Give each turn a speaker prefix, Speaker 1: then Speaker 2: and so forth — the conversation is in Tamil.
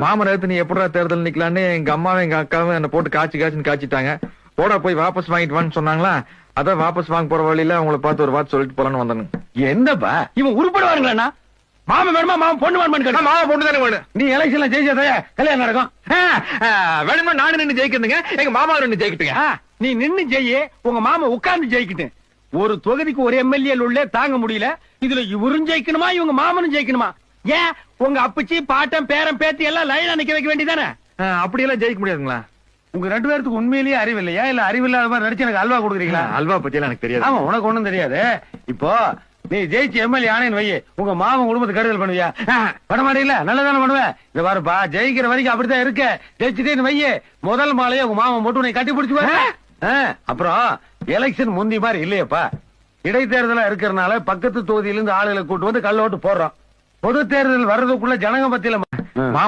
Speaker 1: மாமன் எடுத்து நீ எப்படா தேர்தல் நிக்கலான்னு எங்க அம்மாவும் எங்க அக்காவும் என்ன போட்டு காய்ச்சின்னு காய்ச்சிட்டாங்க. போடா போய் வாபஸ் வாங்கிட்டு வான்னு சொன்னாங்களா, அதான் வாபஸ் வாங்க போற வழியில அவங்கள பார்த்து ஒரு வார்த்தை சொல்லிட்டு போலான்னு வந்தானுங்க.
Speaker 2: என்னப்பா இவன் உருப்படுவாருங்களா? மாமன் வேணுமா மாமன் பொண்ணு வேணுமா?
Speaker 1: மாமன் பொண்ணு தானே வேணும்.
Speaker 2: நீ எலெக்ஷன்ல ஜெயிச்சதே கல்யாணம் நடக்கும்.
Speaker 1: வேணுமா நானு நின்னு ஜெயிக்கிறதுங்க, எங்க மாமா நின்னு ஜெயிக்கிட்டுங்க.
Speaker 2: நீ நின்னு ஜெயி, உங்க மாமா உட்கார்ந்து ஜெயிக்கிட்டு. ஒரு தொகுதிக்கு ஒரு எம்எல்ஏ உள்ள தாங்க முடியல, இதுல இவரும் ஜெயிக்கணுமா இவங்க மாமனும் ஜெயிக்கணுமா? ஏன் உங்க அப்பச்சி பாட்டம் பேரம் பேத்தி எல்லாம் லைனா நிக்க வைக்க வேண்டியதானே?
Speaker 1: அப்படியெல்லாம் ஜெயிக்க முடியாதுங்களா?
Speaker 2: உங்க 2 பேருக்கு உண்மையிலேயே அறிவு இல்லையா, இல்ல அறிவில்லாத மாதிரி நடிச்சு எனக்கு அல்வா கொடுக்குறீங்களா?
Speaker 1: அல்வா பத்தி எல்லாம் எனக்கு தெரியாது.
Speaker 2: ஆமா, உனக்கு ஒண்ணும் தெரியாது. இப்போ நீ ஜெயிச்சு எம்எல்ஏ ஆனேன்னு வையே, உங்க மாமன் குடும்பத்துக்கு கருதல் பண்ணுவியா? பண்ண மாட்டீங்களா? நல்லதானே பண்ணுவேன். இத பாருப்பா, ஜெயிக்கிற வரைக்கும் அப்படித்தான் இருக்க. ஜெயிச்சுட்டேன்னு வையே, முதல் மாலையே உங்க மாமன் மட்டும் உன்னை கட்டி பிடிச்சு. அப்புறம் எலெக்ஷன் முந்தி மாதிரி இல்லையப்பா. இடைத்தேர்தலா இருக்கிறதுனால பக்கத்து தொகுதியிலிருந்து ஆளுகளை கூட்டு வந்து கள்ளோட்டு போடுறோம். பொது தேர்தல் வர்றதுக்குள்ள ஜனங்க மத்தியில